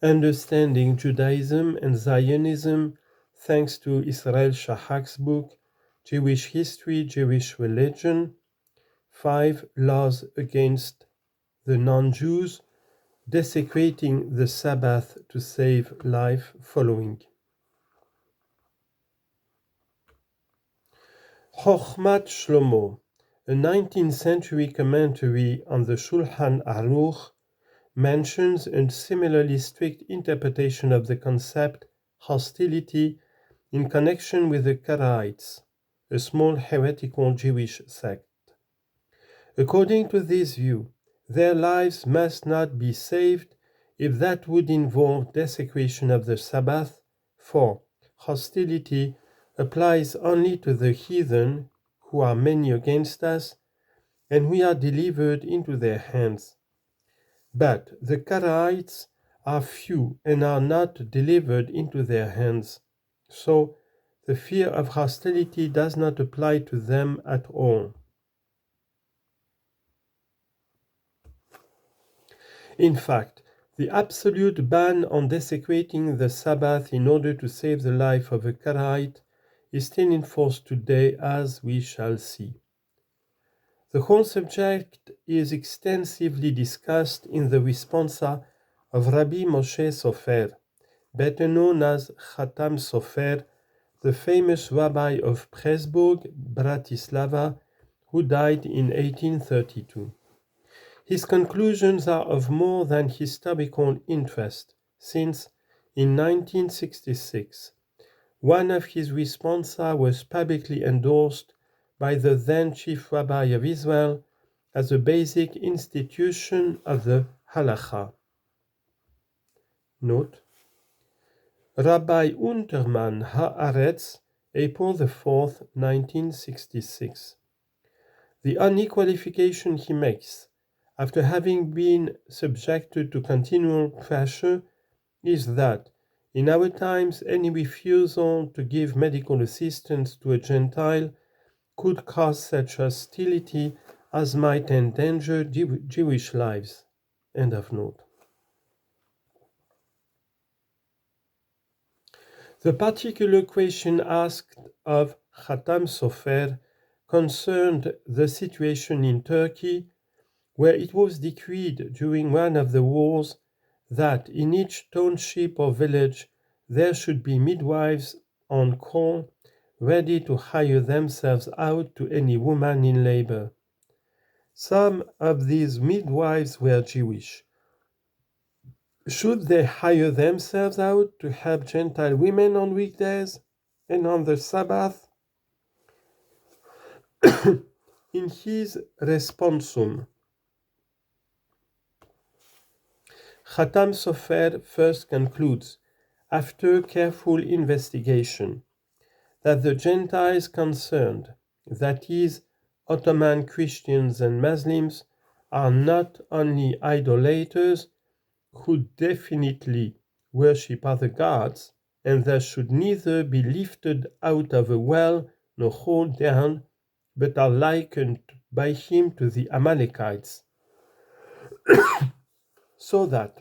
Understanding Judaism and Zionism, thanks to Israel Shahak's book, Jewish History, Jewish Religion. 5 Laws against the non-Jews, Desecrating the Sabbath to save life, following. Chochmat Shlomo, a 19th century commentary on the Shulchan Aruch, mentions a similarly strict interpretation of the concept hostility in connection with the Karaites, a small heretical Jewish sect. According to this view, their lives must not be saved if that would involve desecration of the Sabbath, for hostility applies only to the heathen, who are many against us, and we are delivered into their hands. But the Karaites are few and are not delivered into their hands, so the fear of hostility does not apply to them at all. In fact, the absolute ban on desecrating the Sabbath in order to save the life of a Karaite is still in force today, as we shall see. The whole subject is extensively discussed in the responsa of Rabbi Moshe Sofer, better known as Khatam Sofer, the famous rabbi of Pressburg, Bratislava, who died in 1832. His conclusions are of more than historical interest, since in 1966, one of his responsa was publicly endorsed by the then Chief Rabbi of Israel as a basic institution of the Halacha. Note: Rabbi Unterman Haaretz, April 4, 1966. The only qualification he makes, after having been subjected to continual pressure, is that, in our times, any refusal to give medical assistance to a Gentile could cause such hostility as might endanger Jewish lives. End of note. The particular question asked of Khatam Sofer concerned the situation in Turkey, where it was decreed during one of the wars that in each township or village there should be midwives on call, ready to hire themselves out to any woman in labor. Some of these midwives were Jewish. Should they hire themselves out to help Gentile women on weekdays and on the Sabbath? In his responsum, Khatam Sofer first concludes, after careful investigation, that the Gentiles concerned, that is, Ottoman Christians and Muslims, are not only idolaters, who definitely worship other gods, and thus should neither be lifted out of a well nor hauled down, but are likened by him to the Amalekites, so that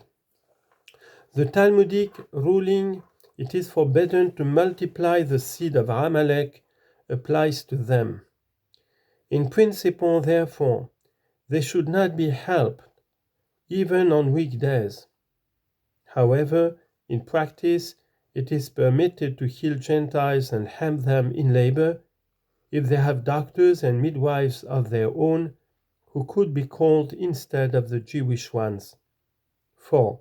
the Talmudic ruling, it is forbidden to multiply the seed of Amalek, applies to them. In principle, therefore, they should not be helped, even on weekdays. However, in practice, it is permitted to heal Gentiles and help them in labor if they have doctors and midwives of their own who could be called instead of the Jewish ones. 4.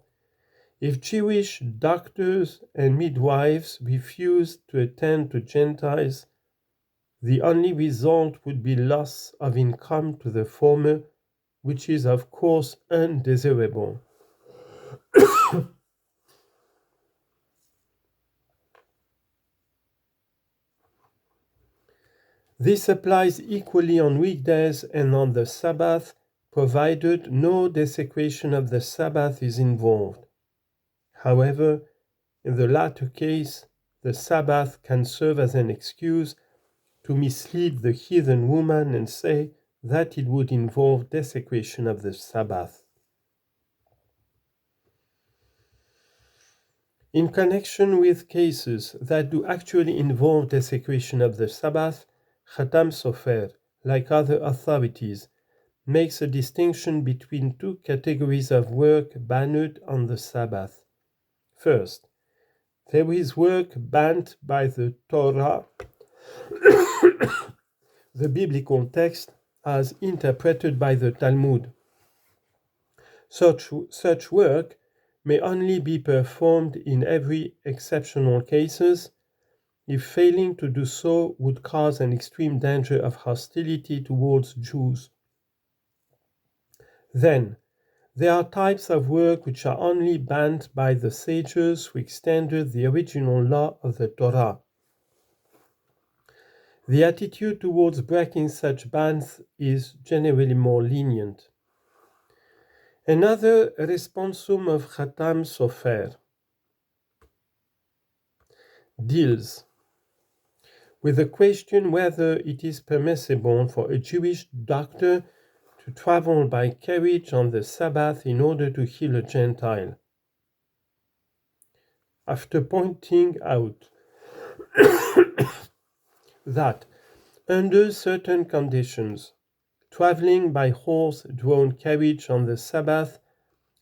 If Jewish doctors and midwives refused to attend to Gentiles, the only result would be loss of income to the former, which is of course undesirable. This applies equally on weekdays and on the Sabbath, provided no desecration of the Sabbath is involved. However, in the latter case, the Sabbath can serve as an excuse to mislead the heathen woman and say that it would involve desecration of the Sabbath. In connection with cases that do actually involve desecration of the Sabbath, Khatam Sofer, like other authorities, makes a distinction between two categories of work banned on the Sabbath. First, there is work banned by the Torah, the biblical text as interpreted by the Talmud. Such work may only be performed in every exceptional cases if failing to do so would cause an extreme danger of hostility towards Jews. Then, there are types of work which are only banned by the sages who extended the original law of the Torah. The attitude towards breaking such bans is generally more lenient. Another responsum of Khatam Sofer deals with the question whether it is permissible for a Jewish doctor to travel by carriage on the Sabbath in order to heal a Gentile. After pointing out that under certain conditions, traveling by horse-drawn carriage on the Sabbath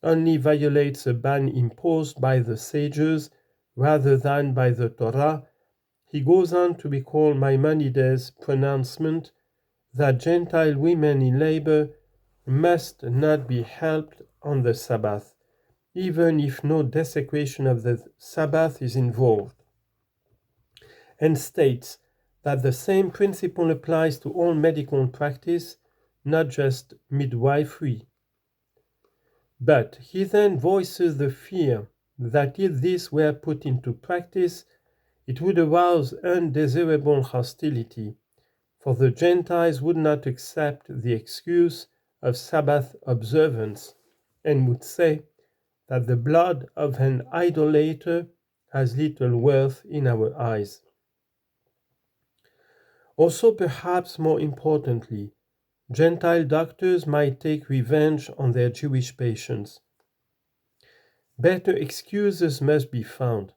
only violates a ban imposed by the sages rather than by the Torah, he goes on to recall Maimonides' pronouncement that Gentile women in labor must not be helped on the Sabbath, even if no desecration of the Sabbath is involved, and states that the same principle applies to all medical practice, not just midwifery. But he then voices the fear that if this were put into practice, it would arouse undesirable hostility, for the Gentiles would not accept the excuse of Sabbath observance and would say that the blood of an idolater has little worth in our eyes. Also, perhaps more importantly, Gentile doctors might take revenge on their Jewish patients. Better excuses must be found.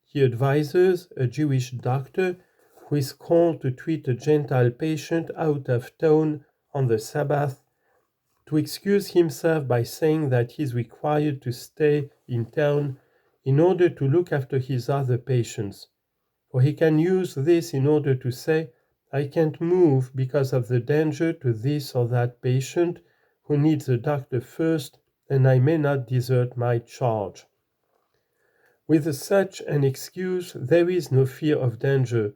He advises a Jewish doctor who is called to treat a Gentile patient out of town on the Sabbath to excuse himself by saying that he is required to stay in town in order to look after his other patients. For he can use this in order to say, I can't move because of the danger to this or that patient who needs a doctor first, and I may not desert my charge. With such an excuse, there is no fear of danger,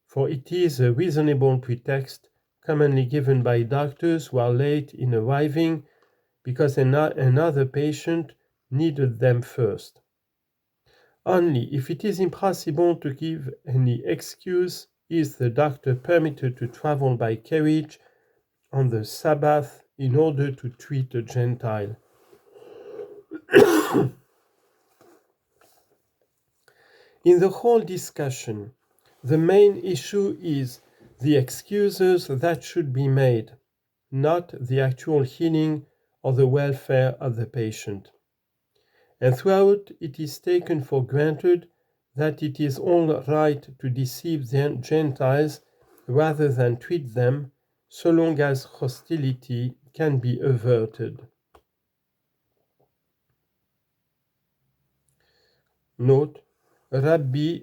for it is a reasonable pretext commonly given by doctors who are late in arriving because another patient needed them first. Only if it is impossible to give any excuse is the doctor permitted to travel by carriage on the Sabbath in order to treat a Gentile. In the whole discussion, the main issue is the excuses that should be made, not the actual healing or the welfare of the patient. And throughout it is taken for granted that it is all right to deceive the Gentiles rather than treat them, so long as hostility can be averted. Note, Rabbi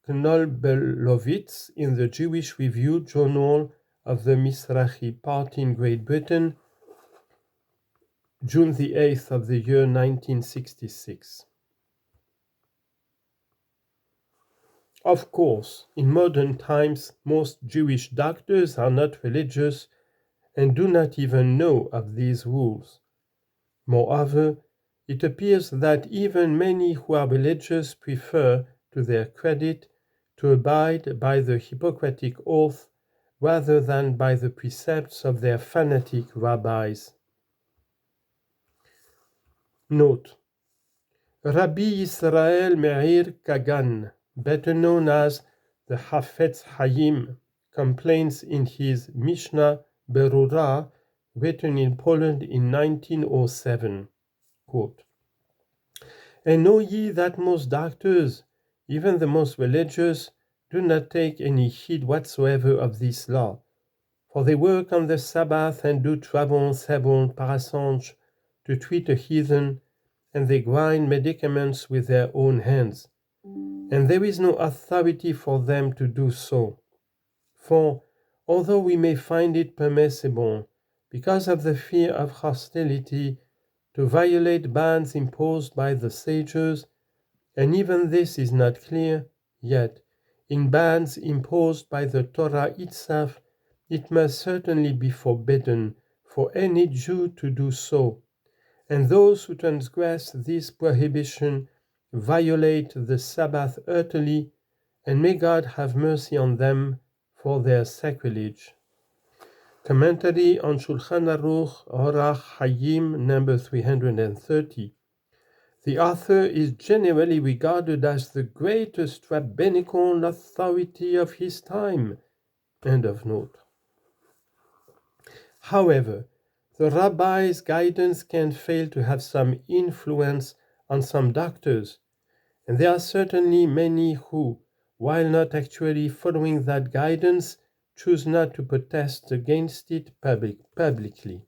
Knolbelovitz in the Jewish Review Journal of the Mizrahi Party in Great Britain, June the 8th of the year 1966. Of course, in modern times, most Jewish doctors are not religious and do not even know of these rules. Moreover, it appears that even many who are religious prefer, to their credit, to abide by the Hippocratic oath rather than by the precepts of their fanatic rabbis. Note, Rabbi Yisrael Meir Kagan, better known as the Hafetz Haim, complains in his Mishnah Berurah, written in Poland in 1907, quote, And know ye that most doctors, even the most religious, do not take any heed whatsoever of this law. For they work on the Sabbath and do travel several parasangs to treat a heathen, and they grind medicaments with their own hands. And there is no authority for them to do so. For, although we may find it permissible, because of the fear of hostility, to violate bans imposed by the sages, and even this is not clear, yet, in bans imposed by the Torah itself, it must certainly be forbidden for any Jew to do so, and those who transgress this prohibition violate the Sabbath utterly, and may God have mercy on them for their sacrilege. Commentary on Shulchan Aruch Orach Hayim number 330. The author is generally regarded as the greatest rabbinical authority of his time. End of note. However, the rabbi's guidance can fail to have some influence on some doctors, and there are certainly many who, while not actually following that guidance, choose not to protest against it publicly.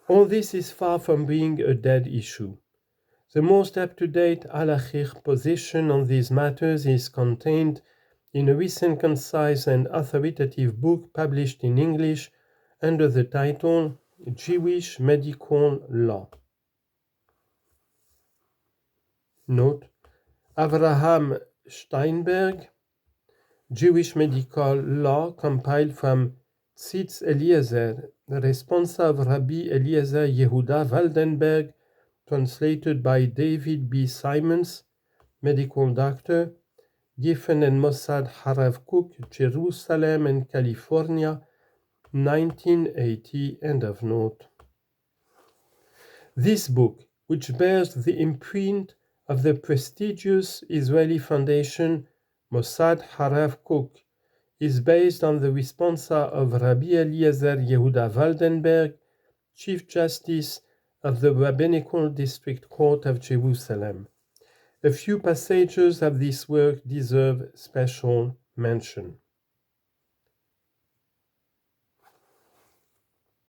All this is far from being a dead issue. The most up-to-date halachic position on these matters is contained in a recent concise and authoritative book published in English under the title Jewish Medical Law. Note: Avraham Steinberg, Jewish Medical Law, compiled from Tzitz Eliezer, the responsa of Rabbi Eliezer Yehuda Waldenberg, translated by David B. Simons, medical doctor, Giffen and Mossad Harav Kook, Jerusalem and California, 1980. End of note. This book, which bears the imprint of the prestigious Israeli foundation Mossad Harav Kook, is based on the responsa of Rabbi Eliezer Yehuda Waldenberg, Chief Justice of the Rabbinical District Court of Jerusalem. A few passages of this work deserve special mention.